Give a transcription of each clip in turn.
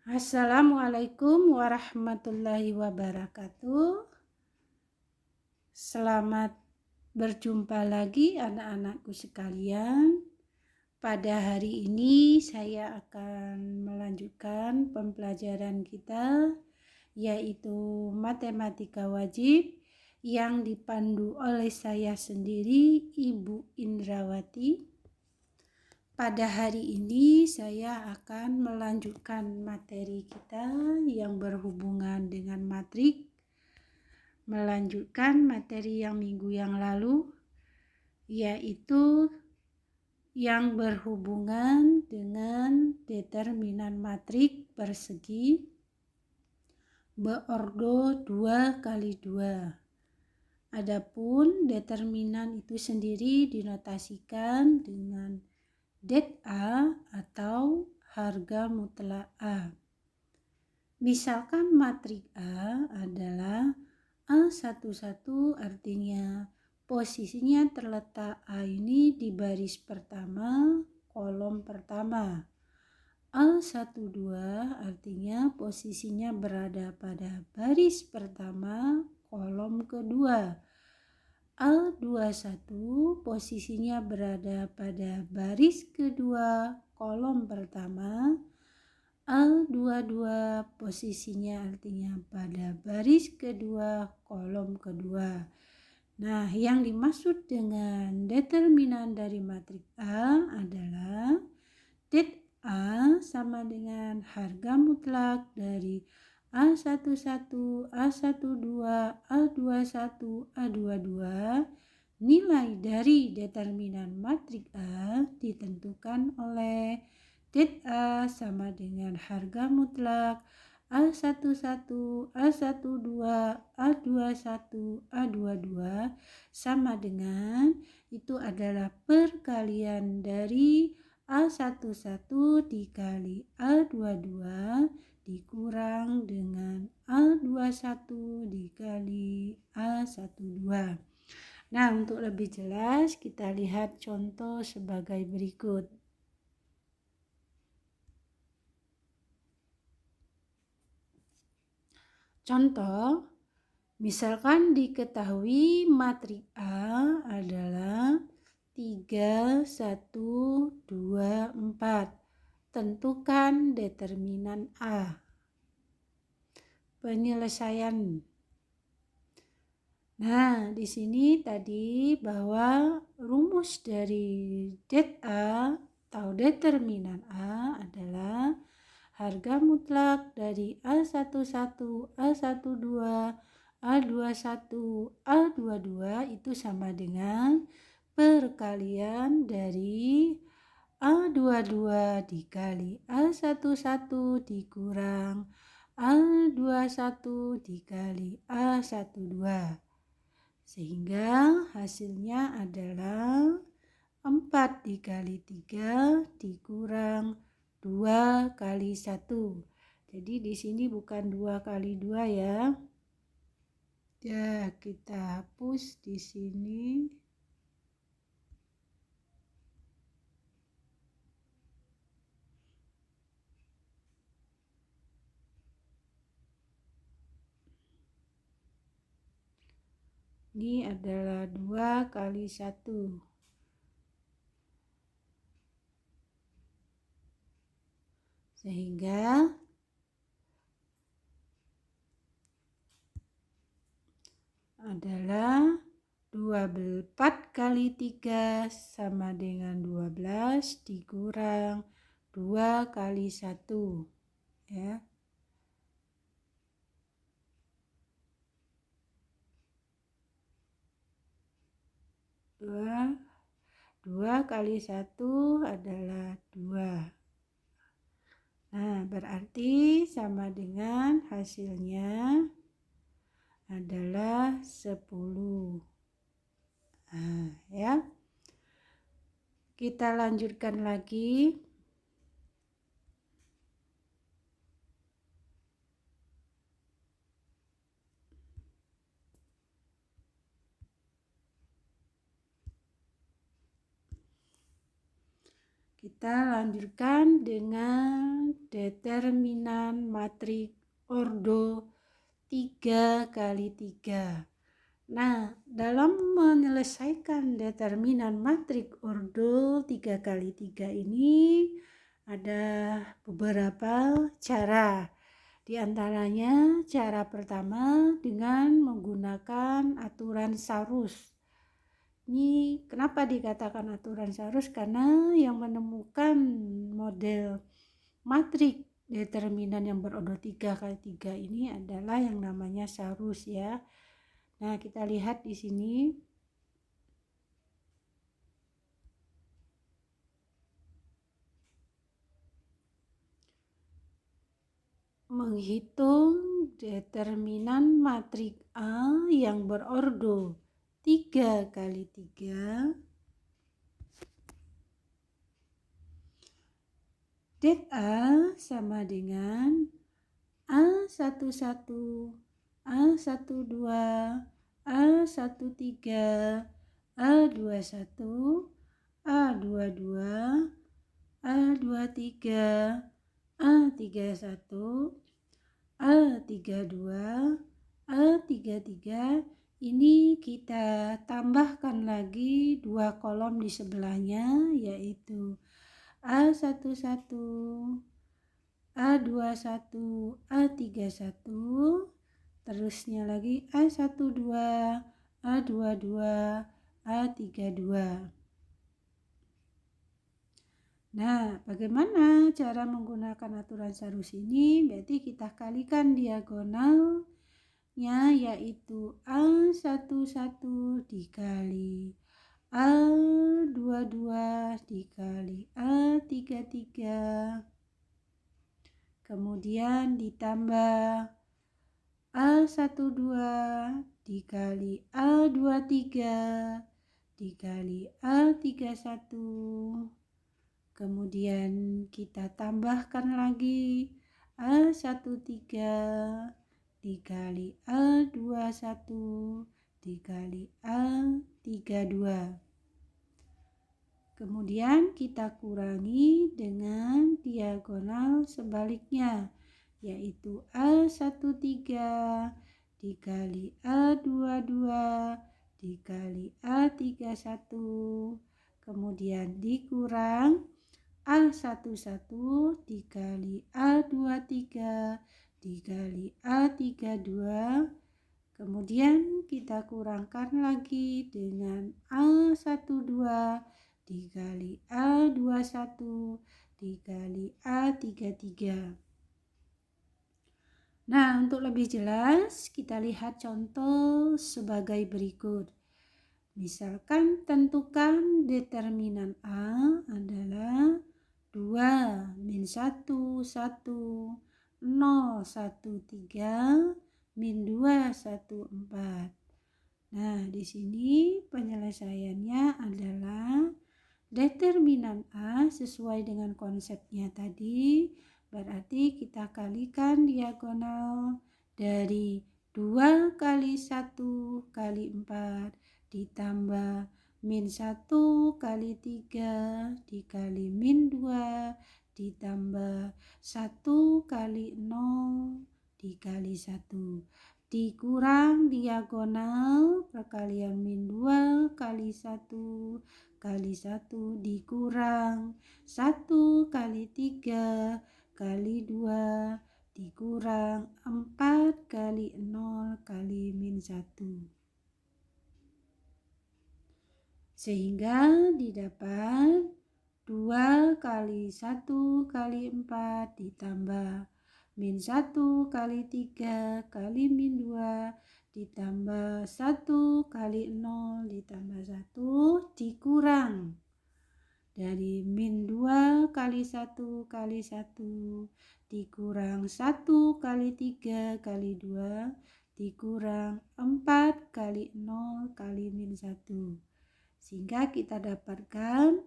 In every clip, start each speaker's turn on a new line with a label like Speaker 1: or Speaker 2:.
Speaker 1: Assalamualaikum warahmatullahi wabarakatuh. Selamat berjumpa lagi anak-anakku sekalian. Pada hari ini saya akan melanjutkan pembelajaran kita, yaitu matematika wajib yang dipandu oleh saya sendiri, Ibu Indrawati. Pada hari ini saya akan melanjutkan materi kita yang berhubungan dengan matrik, melanjutkan materi yang minggu yang lalu, yaitu yang berhubungan dengan determinan matrik persegi beordo 2x2. Adapun determinan itu sendiri dinotasikan dengan det A atau harga mutlak A. Misalkan matrik A adalah A11, artinya posisinya terletak A ini di baris pertama, kolom pertama. A12 artinya posisinya berada pada baris pertama, kolom kedua. A21 posisinya berada pada baris kedua, kolom pertama. A22 posisinya artinya pada baris kedua, kolom kedua. Nah, yang dimaksud dengan determinan dari matrik A adalah det A sama dengan harga mutlak dari A11, A12, A21, A22. Nilai dari determinan matrik A ditentukan oleh det A sama dengan harga mutlak A11, A12, A21, A22 sama dengan itu adalah perkalian dari A11 dikali A22 dikurang dengan A21 dikali A12. Nah, untuk lebih jelas kita lihat contoh sebagai berikut. Contoh, misalkan diketahui matrik A adalah 3, 1, 2, 4. Tentukan determinan A. Penyelesaian. Nah, di sini tadi bahwa rumus dari det A atau determinan A adalah harga mutlak dari A11, A12, A21, A22 itu sama dengan perkalian dari A22 dikali A11 dikurang A21 dikali A12. Sehingga hasilnya adalah 4 dikali 3 dikurang 2 kali 1. Jadi di sini bukan 2 kali 2 ya. Ya, kita hapus di sini. Ini adalah 2 kali 1. Sehingga adalah 24 kali 3 sama dengan 12 dikurang 2 kali 1. Ya. 2 kali 1 adalah 2. Nah, berarti sama dengan hasilnya adalah 10. Nah, ya. Kita lanjutkan lagi. Kita lanjutkan dengan determinan matriks ordo 3 kali 3. Nah, dalam menyelesaikan determinan matriks ordo 3 kali 3 ini ada beberapa cara. Di antaranya cara pertama dengan menggunakan aturan Sarus. Ini kenapa dikatakan aturan Sarus? Karena yang menemukan model matriks determinan yang berordo 3 kali 3 ini adalah yang namanya Sarus ya. Nah, kita lihat di sini. Menghitung determinan matriks A yang berordo 3 kali 3. Det A sama dengan A11, A12, A13, A21, A22, A23, A31, A32, A33. Ini kita tambahkan lagi 2 kolom di sebelahnya, yaitu A11, A21, A31, terusnya lagi A12, A22, A32. Nah, bagaimana cara menggunakan aturan Sarus ini? Berarti kita kalikan diagonalnya, yaitu A11 dikali A22 dikali A33, kemudian ditambah A12 dikali A23 dikali A31, kemudian kita tambahkan lagi A13 dikali A21 dikali A32. Kemudian kita kurangi dengan diagonal sebaliknya, yaitu A13 dikali A22 dikali A31, kemudian dikurang A11 dikali A23 dikali A32, kemudian kita kurangkan lagi dengan A12 dikali A21 dikali A33. Nah, untuk lebih jelas kita lihat contoh sebagai berikut. Misalkan tentukan determinan A adalah 2, min 1, 1, 0, 1, 3, min 2, 1, 4. Nah, di sini penyelesaiannya adalah determinan A sesuai dengan konsepnya tadi, berarti kita kalikan diagonal dari 2 kali 1 kali 4 ditambah min 1 kali 3 dikali min 2 ditambah 1 kali 0 dikali 1 dikurang diagonal perkalian min 2 kali 1 kali 1 dikurang 1 kali 3 kali 2 dikurang 4 kali 0 kali min 1, sehingga didapat 2 kali 1 kali 4 ditambah min 1 kali 3 kali min 2 ditambah 1 kali 0 ditambah 1 dikurang dari min 2 kali 1 kali 1 dikurang 1 kali 3 kali 2 dikurang 4 kali 0 kali min 1, sehingga kita dapatkan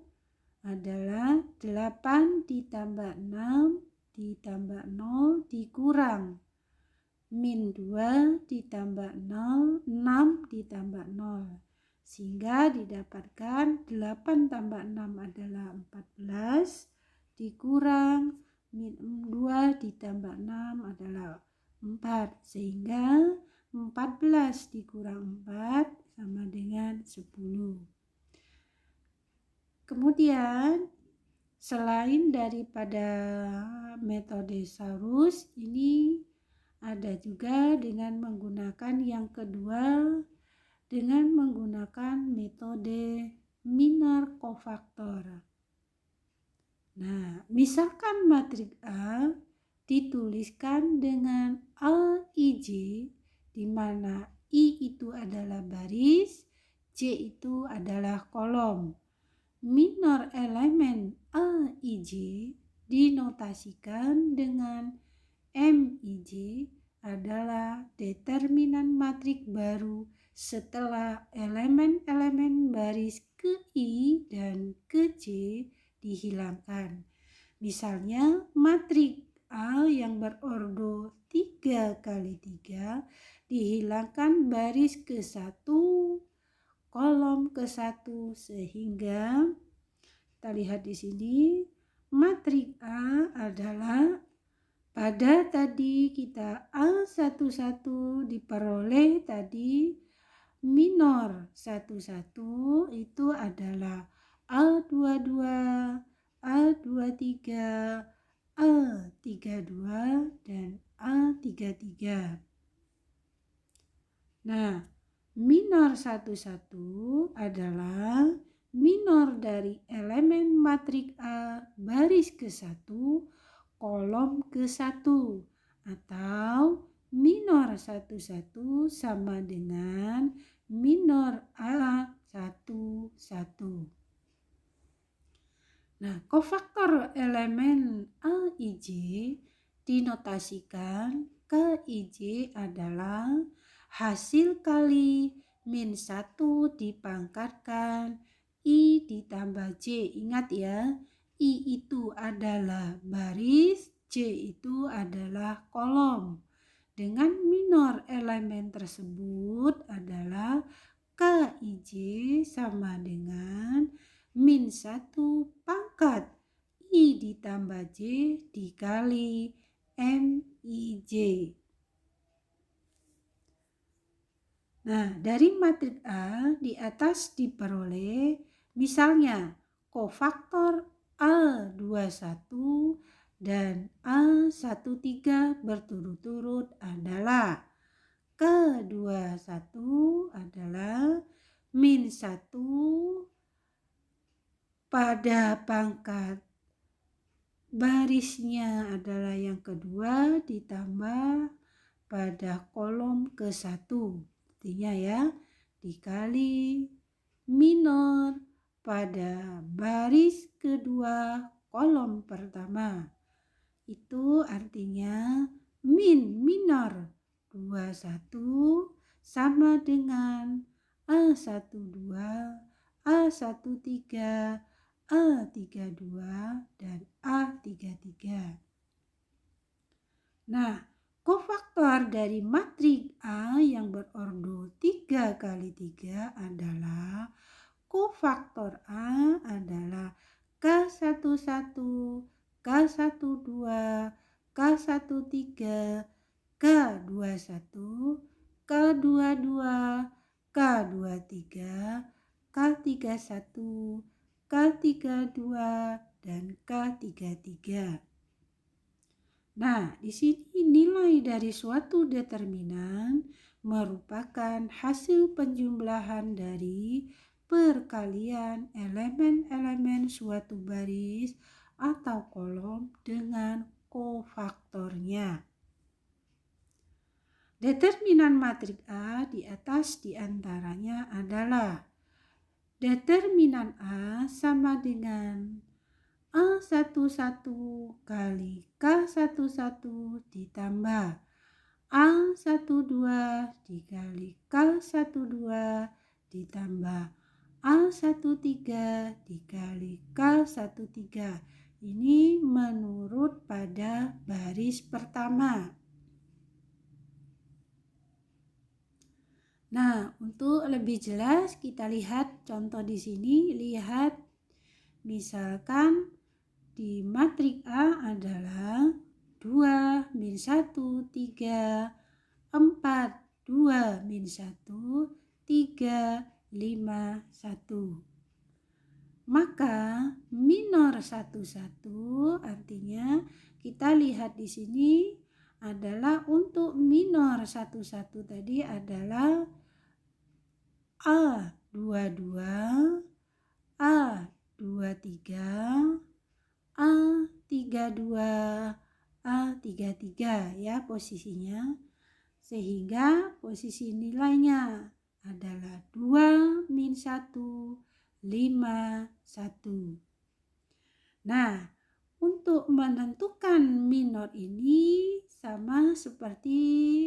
Speaker 1: adalah 8 ditambah 6 ditambah 0 dikurang min 2 ditambah 0, 6 ditambah 0, sehingga didapatkan 8 tambah 6 adalah 14 dikurang min 2 ditambah 6 adalah 4, sehingga 14 dikurang 4 sama dengan 10. Kemudian selain daripada metode Saurus, ini ada juga dengan menggunakan yang kedua, dengan menggunakan metode minor cofactor. Nah, misalkan matriks A dituliskan dengan AIJ, di mana I itu adalah baris, J itu adalah kolom. Minor elemen AIJ dinotasikan dengan MIJ adalah determinan matriks baru setelah elemen-elemen baris ke I dan ke J dihilangkan. Misalnya matriks A yang berordo 3 kali 3 dihilangkan baris ke-1, kolom ke-1, sehingga kita lihat di sini matriks A adalah pada tadi kita A11 diperoleh tadi minor 11 itu adalah A22, A23, A32 dan A33. Nah, minor 11 adalah minor dari elemen matriks A baris ke-1, kolom ke-1, atau minor 11 sama dengan minor A11. Nah, kofaktor elemen AIJ dinotasikan KIJ adalah hasil kali min 1 dipangkatkan I ditambah J. Ingat ya, I itu adalah baris, J itu adalah kolom. Dengan minor elemen tersebut adalah KIJ sama dengan min 1 pangkat I ditambah J dikali MIJ. Nah, dari matriks A di atas diperoleh misalnya kofaktor A21 dan A13 berturut-turut adalah K21 adalah min 1 pada pangkat barisnya adalah yang kedua ditambah pada kolom ke-1, artinya ya, dikali minor pada baris kedua kolom pertama. Itu artinya min minor 21 sama dengan A12, A13, A32 dan A33. Nah, kofaktor dari matriks A yang berordo 3 kali 3 adalah kofaktor A adalah K11, K12, K13, K21, K22, K23, K31, K32 dan K33. Nah, di sini nilai dari suatu determinan merupakan hasil penjumlahan dari perkalian elemen-elemen suatu baris atau kolom dengan kofaktornya. Determinan matriks A di atas diantaranya adalah determinan A sama dengan A11 kali K11 ditambah A12 dikali K12 ditambah A13 dikali K13. Ini menurut pada baris pertama. Nah, untuk lebih jelas kita lihat contoh di sini. Lihat misalkan di matrik A adalah 2, min 1, 3, 4, 2, min 1, 3, 5, 1. Maka minor 1, 1 artinya kita lihat di sini adalah untuk minor 1, 1 tadi adalah A 22, A 23, A 32, A 33 ya posisinya. Sehingga posisi nilainya adalah 2, min 1, 5, 1. Nah, untuk menentukan minor ini sama seperti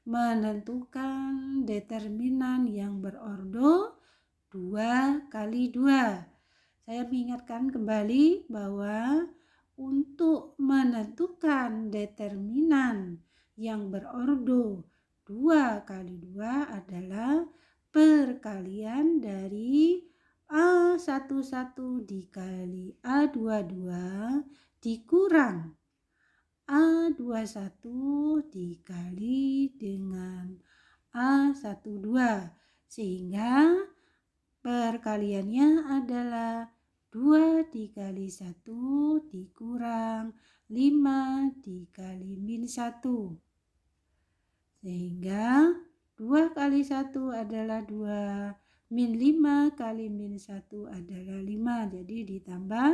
Speaker 1: menentukan determinan yang berordo 2 kali 2. Saya mengingatkan kembali bahwa untuk menentukan determinan yang berordo 2 kali 2 adalah perkalian dari A11 dikali A22 dikurang A21 dikali dengan A12 sehingga perkaliannya adalah 2 dikali 1 dikurang 5 dikali min 1. Sehingga 2 kali 1 adalah 2, min 5 kali min 1 adalah 5. Jadi ditambah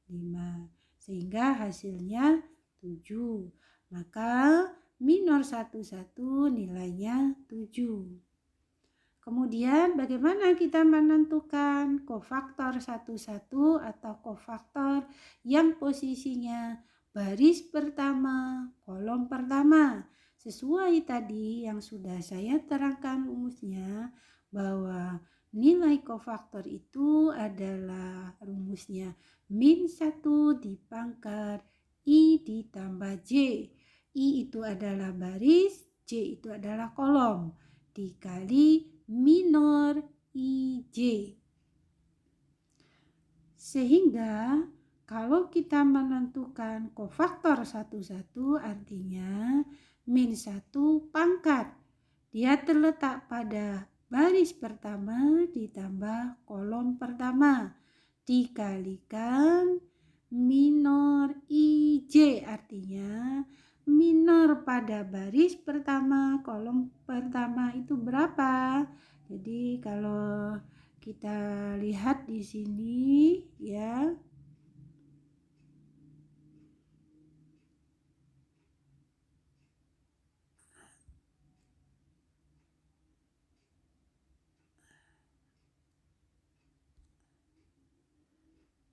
Speaker 1: 5. Sehingga hasilnya 7. Maka minor 1, 1 nilainya 7. Kemudian bagaimana kita menentukan kofaktor 1, 1 atau kofaktor yang posisinya baris pertama, kolom pertama. Sesuai tadi yang sudah saya terangkan rumusnya bahwa nilai kofaktor itu adalah rumusnya min 1 dipangkat I ditambah J. I itu adalah baris, J itu adalah kolom dikali minor IJ. Sehingga kalau kita menentukan kofaktor 1, 1 artinya min 1 pangkat. Dia terletak pada baris pertama ditambah kolom pertama dikalikan minor IJ artinya minor pada baris pertama kolom pertama itu berapa? Jadi kalau kita lihat di sini ya.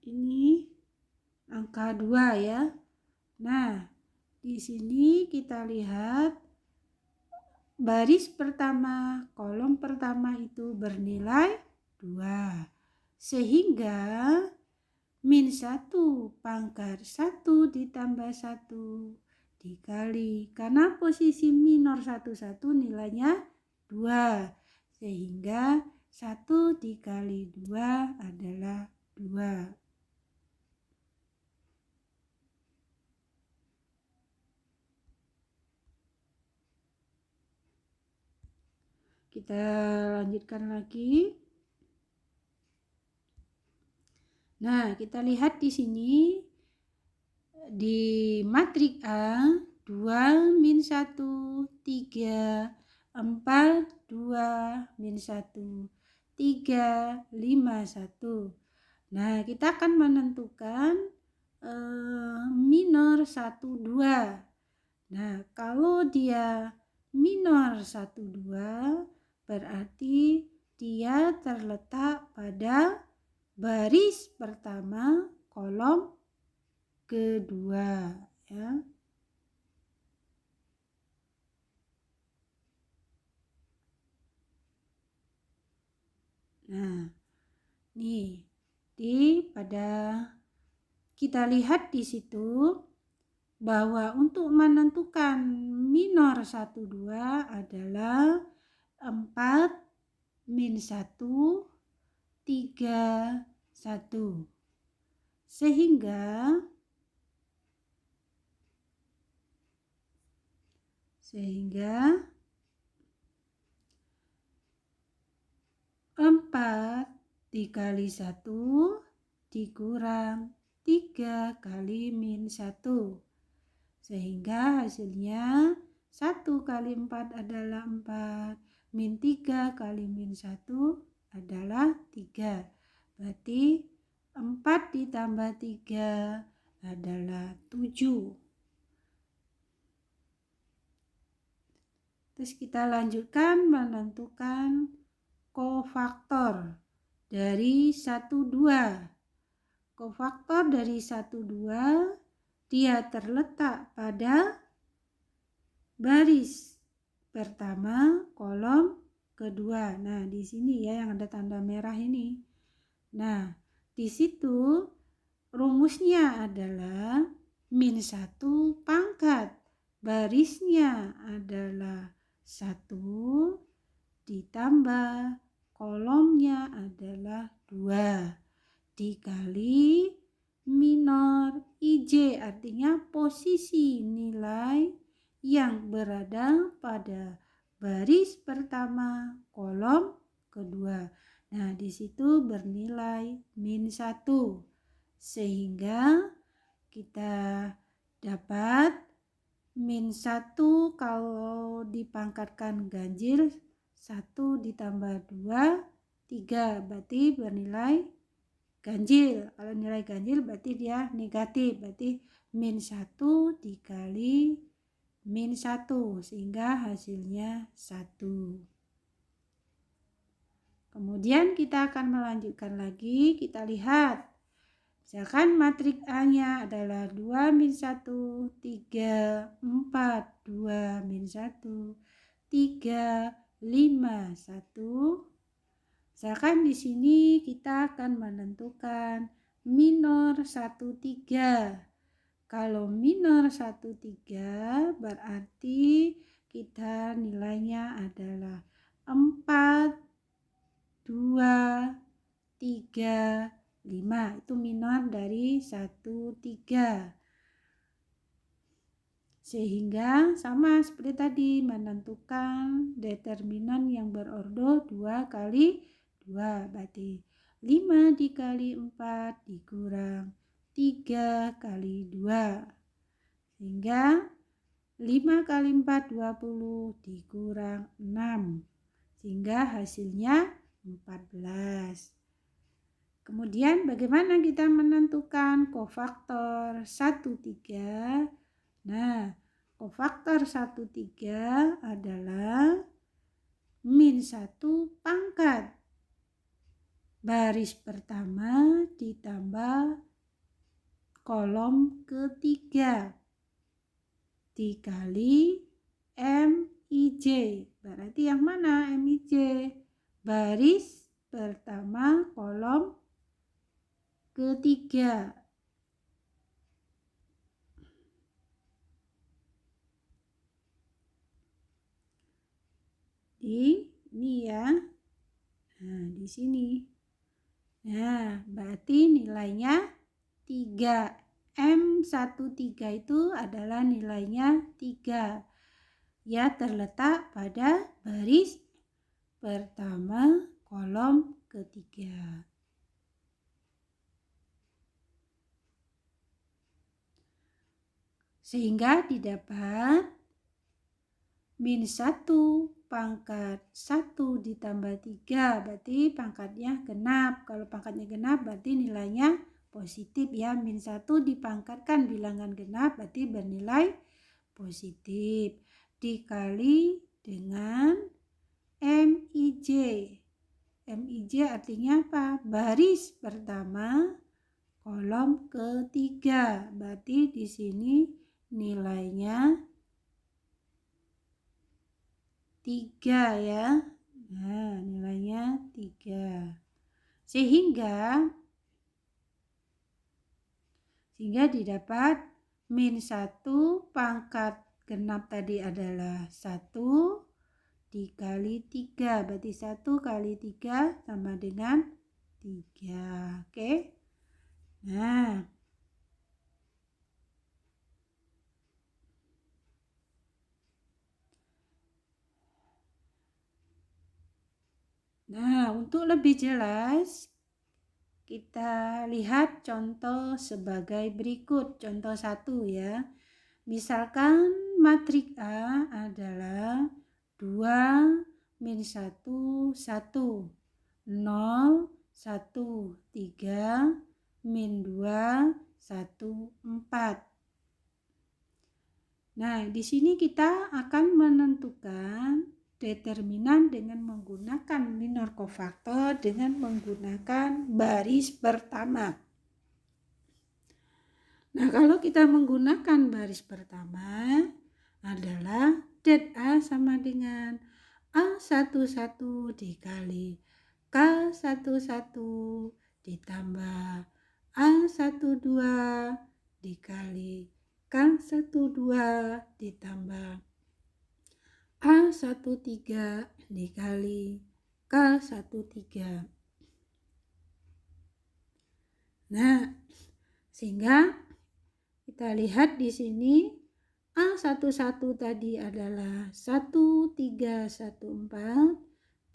Speaker 1: Ini angka 2 ya. Nah, di sini kita lihat baris pertama, kolom pertama itu bernilai 2. Sehingga min 1 pangkat 1 ditambah 1 dikali, karena posisi minor 1, 1 nilainya 2. Sehingga 1 dikali 2 adalah 2. Kita lanjutkan lagi. Nah, kita lihat di sini di matrik A 2, min 1, 3, 4, 2, min 1, 3, 5, 1. Nah, kita akan menentukan minor 1, 2. Nah, kalau dia minor 1, 2 berarti dia terletak pada baris pertama kolom kedua ya. Nah, nih pada kita lihat di situ bahwa untuk menentukan minor 1, 2 adalah 4 min 1, 3, 1. Sehingga 4 dikali 1 dikurang 3 kali min 1. Sehingga hasilnya 1 kali 4 adalah 4, min 3 kali min 1 adalah 3. Berarti 4 ditambah 3 adalah 7. Terus kita lanjutkan menentukan kofaktor dari 1, 2. Kofaktor dari 1, 2 dia terletak pada baris pertama, kolom kedua. Nah, di sini ya yang ada tanda merah ini. Nah, di situ rumusnya adalah min 1 pangkat. Barisnya adalah 1 ditambah kolomnya adalah 2 dikali minor IJ, artinya posisi nilai yang berada pada baris pertama kolom kedua. Nah, di situ bernilai min 1. Sehingga kita dapat min 1 kalau dipangkatkan ganjil 1 ditambah 2, 3. Berarti bernilai ganjil. Kalau nilai ganjil berarti dia negatif. Berarti min 1 dikali min 1 sehingga hasilnya 1. Kemudian kita akan melanjutkan lagi. Kita lihat. Misalkan matrik A-nya adalah 2 min 1, 3, 4, 2 min 1, 3, 5, 1. Misalkan di sini kita akan menentukan minor 1, 3. Kalau minor 1, 3 berarti kita nilainya adalah 4, 2, 3, 5. Itu minor dari 1, 3. Sehingga sama seperti tadi menentukan determinan yang berordo 2 kali 2. Berarti 5 dikali 4 dikurang 3 kali 2. Sehingga 5 kali 4 20 dikurang 6. Sehingga hasilnya 14. Kemudian bagaimana kita menentukan kofaktor 1, 3? Nah, kofaktor 1, 3 adalah min 1 pangkat baris pertama ditambah kolom ketiga dikali MIJ. Berarti yang mana MIJ? Baris pertama kolom ketiga. Ini ya. Nah, di sini. Nah, berarti nilainya 3. M13 itu adalah nilainya 3. Ya, terletak pada baris pertama kolom ketiga. Sehingga didapat min 1 pangkat 1 ditambah 3, berarti pangkatnya genap. Kalau pangkatnya genap berarti nilainya positif ya. Min 1 dipangkatkan bilangan genap berarti bernilai positif. Dikali dengan MIJ. MIJ artinya apa? Baris pertama kolom ketiga. Berarti di sini nilainya 3 ya. Nah, nilainya 3. Sehingga didapat min 1 pangkat genap tadi adalah 1 dikali 3, berarti 1 kali 3 sama dengan 3. Oke. Nah, untuk lebih jelas kita lihat contoh sebagai berikut. Contoh 1 ya. Misalkan matrik A adalah 2 min 1 1, 0 1 3 min 2 1 4. Nah, di sini kita akan menentukan determinan dengan menggunakan minor kofaktor dengan menggunakan baris pertama. Nah, kalau kita menggunakan baris pertama adalah det A sama dengan A11 dikali K11 ditambah A12 dikali K12 ditambah A13 dikali K13. Nah, sehingga kita lihat di sini A11 tadi adalah 1314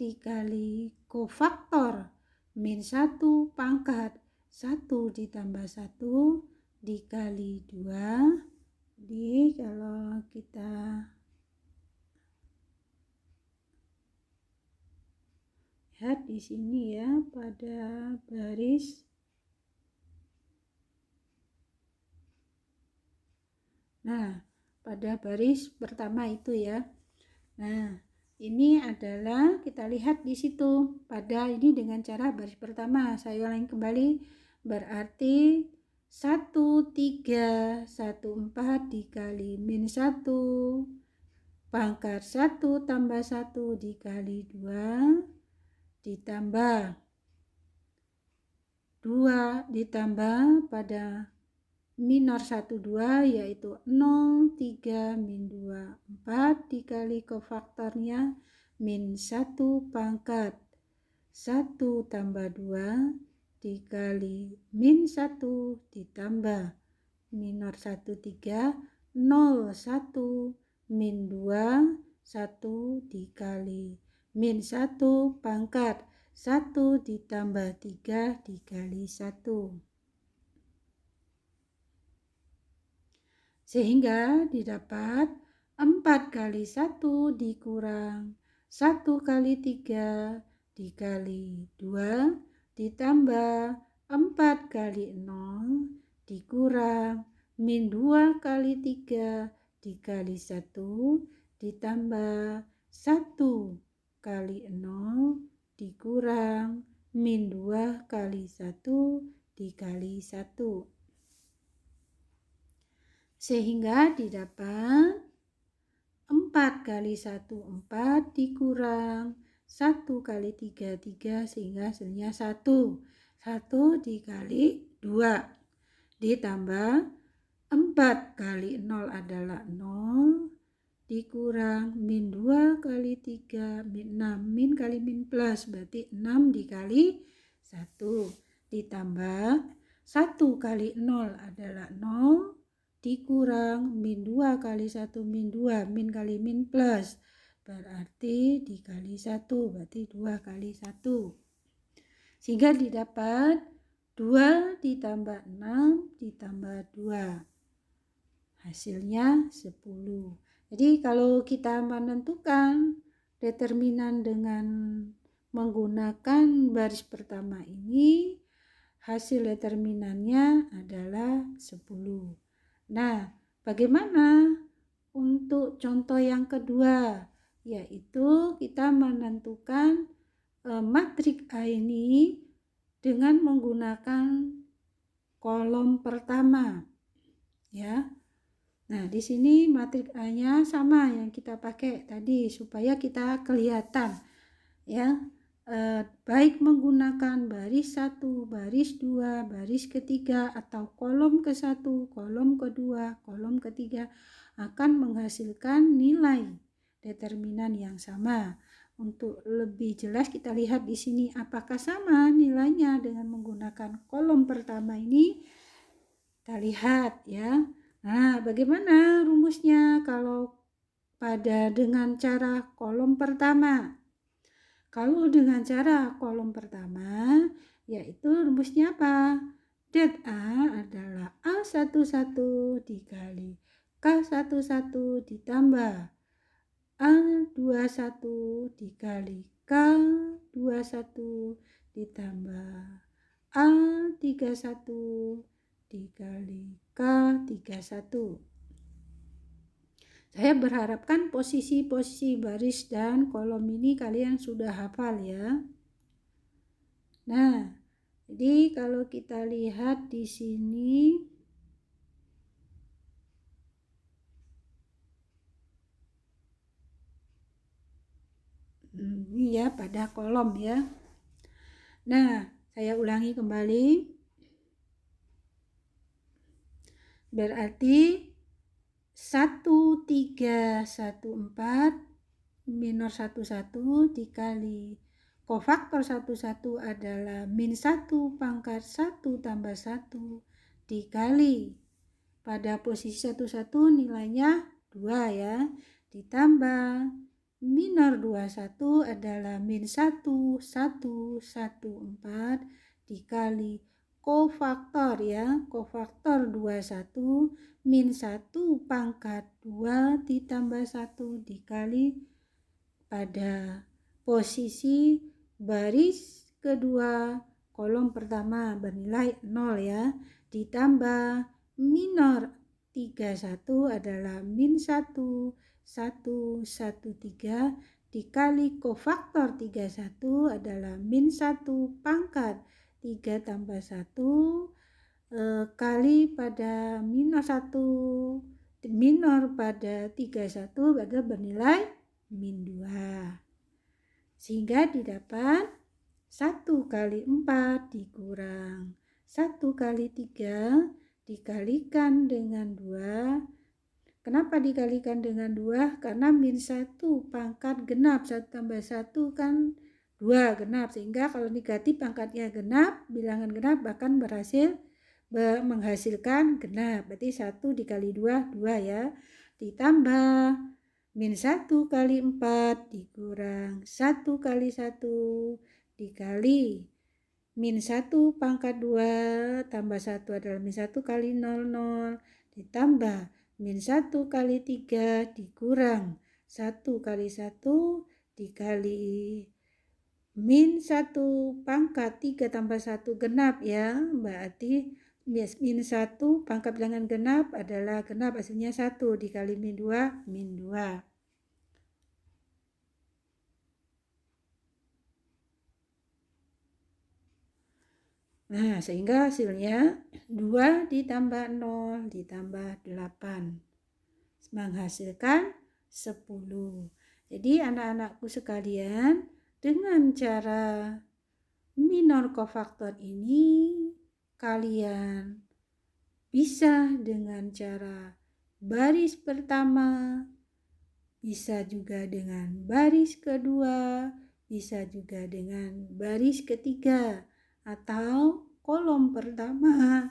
Speaker 1: dikali kofaktor min 1 pangkat 1 ditambah 1 dikali 2. Jadi kalau kita lihat di sini ya pada baris pada baris pertama itu ya. Nah, ini adalah kita lihat di situ pada ini dengan cara baris pertama. Saya ulangi kembali, berarti 1314 dikali min 1 pangkat 1 tambah 1 dikali 2 ditambah 2 ditambah pada minor 1 2 yaitu 0 3 min 2 4 dikali kofaktornya min 1 pangkat 1 tambah 2 dikali min 1 ditambah minor 1 3 0 1 min 2 1 dikali min 1 pangkat 1 ditambah 3 dikali 1. Sehingga didapat 4 kali 1 dikurang 1 kali 3 dikali 2 ditambah 4 kali 0 dikurang min 2 kali 3 dikali 1 ditambah 1 kali 0 dikurang min 2 kali 1 dikali 1. Sehingga didapat 4 kali 1 4 dikurang 1 kali 3 3 sehingga hasilnya 1 dikali 2 ditambah 4 kali 0 adalah 0 dikurang min 2 kali 3 min 6 min kali min plus berarti 6 dikali 1 ditambah 1 kali 0 adalah 0 dikurang min 2 kali 1 min 2 min kali min plus berarti dikali 1 berarti 2 kali 1 sehingga didapat 2 ditambah 6 ditambah 2 hasilnya 10. Jadi kalau kita menentukan determinan dengan menggunakan baris pertama ini hasil determinannya adalah 10. Nah, bagaimana untuk contoh yang kedua? Yaitu kita menentukan matrik A ini dengan menggunakan kolom pertama. Ya. Nah, di sini matrik A-nya sama yang kita pakai tadi supaya kita kelihatan ya baik menggunakan baris 1, baris 2, baris ketiga, atau kolom ke-1, kolom kedua, kolom ketiga, akan menghasilkan nilai determinan yang sama. Untuk lebih jelas kita lihat di sini apakah sama nilainya dengan menggunakan kolom pertama ini. Kita lihat ya. Nah, bagaimana rumusnya kalau dengan cara kolom pertama? Kalau dengan cara kolom pertama, yaitu rumusnya apa? Det A adalah A11 dikali K11 ditambah A21 dikali K21 ditambah A31 dikali K31. Saya berharapkan posisi-posisi baris dan kolom ini kalian sudah hafal ya. Nah, jadi kalau kita lihat di sini ini ya pada kolom ya. Nah, saya ulangi kembali. Berarti 1314 minor 11 dikali kofaktor 11 adalah min 1 pangkat 1 tambah 1 dikali pada posisi 11 nilainya 2 ya, ditambah minor 21 adalah min 1 1 14 dikali kofaktor ya, kofaktor 21 min 1 pangkat 2 ditambah 1 dikali pada posisi baris kedua kolom pertama bernilai 0 ya, ditambah minor 31 adalah min 1 1 13 dikali kofaktor 31 adalah min 1 pangkat 3 tambah 1 kali pada minor 1 minor pada 31 adalah bernilai min 2. Sehingga didapat 1 kali 4 dikurang 1 kali 3 dikalikan dengan 2. Kenapa dikalikan dengan 2? Karena min 1 pangkat genap 1 tambah 1 kan 2 genap, sehingga kalau negatif pangkatnya genap, bilangan genap akan berhasil menghasilkan genap. Berarti 1 dikali 2 2 ya, ditambah min 1 kali 4 dikurang 1 kali 1 dikali min 1 pangkat 2 tambah 1 adalah min 1 kali 00 ditambah min 1 kali 3 dikurang 1 kali 1 dikali min 1 pangkat 3 tambah 1 genap ya, berarti min 1 pangkat bilangan genap adalah genap, hasilnya 1 dikali min 2 min 2. Nah, sehingga hasilnya 2 ditambah 0 ditambah 8 menghasilkan 10. Jadi anak-anakku sekalian, dengan cara minor kofaktor ini kalian bisa dengan cara baris pertama, bisa juga dengan baris kedua, bisa juga dengan baris ketiga, atau kolom pertama,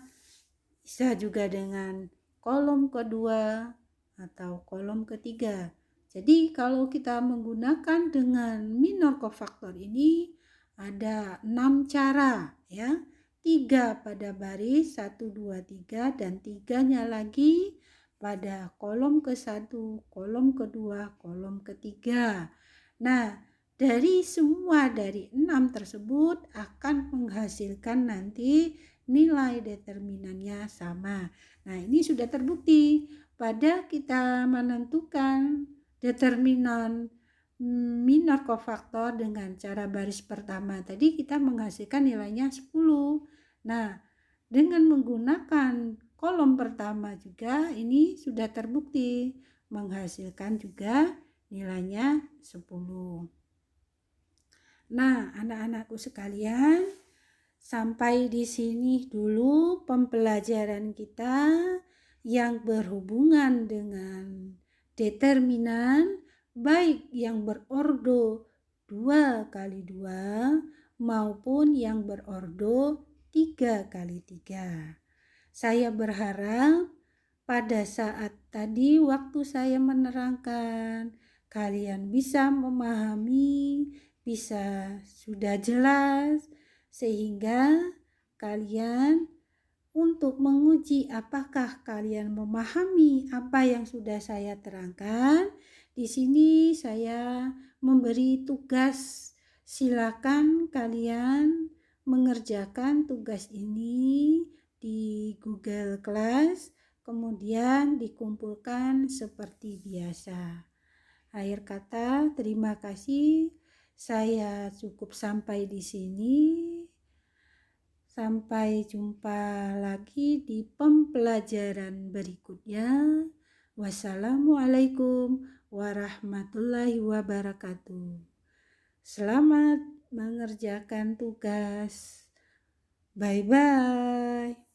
Speaker 1: bisa juga dengan kolom kedua atau kolom ketiga. Jadi kalau kita menggunakan dengan minor kofaktor ini ada 6 cara ya. 3 pada baris 1, 2, 3 dan 3-nya lagi pada kolom ke-1, kolom kedua, kolom ketiga. Nah, dari 6 tersebut akan menghasilkan nanti nilai determinannya sama. Nah, ini sudah terbukti pada kita menentukan determinan minor kofaktor dengan cara baris pertama. Tadi kita menghasilkan nilainya 10. Nah, dengan menggunakan kolom pertama juga ini sudah terbukti menghasilkan juga nilainya 10. Nah, anak-anakku sekalian, sampai di sini dulu pembelajaran kita yang berhubungan dengan determinan, baik yang berordo 2 kali 2 maupun yang berordo 3 kali 3. Saya berharap pada saat tadi waktu saya menerangkan, kalian bisa memahami, bisa sudah jelas, sehingga kalian untuk menguji apakah kalian memahami apa yang sudah saya terangkan. Di sini saya memberi tugas, silakan kalian mengerjakan tugas ini di Google Class, kemudian dikumpulkan seperti biasa. Akhir kata, terima kasih. Saya cukup sampai di sini. Sampai jumpa lagi di pembelajaran berikutnya. Wassalamualaikum warahmatullahi wabarakatuh. Selamat mengerjakan tugas. Bye-bye.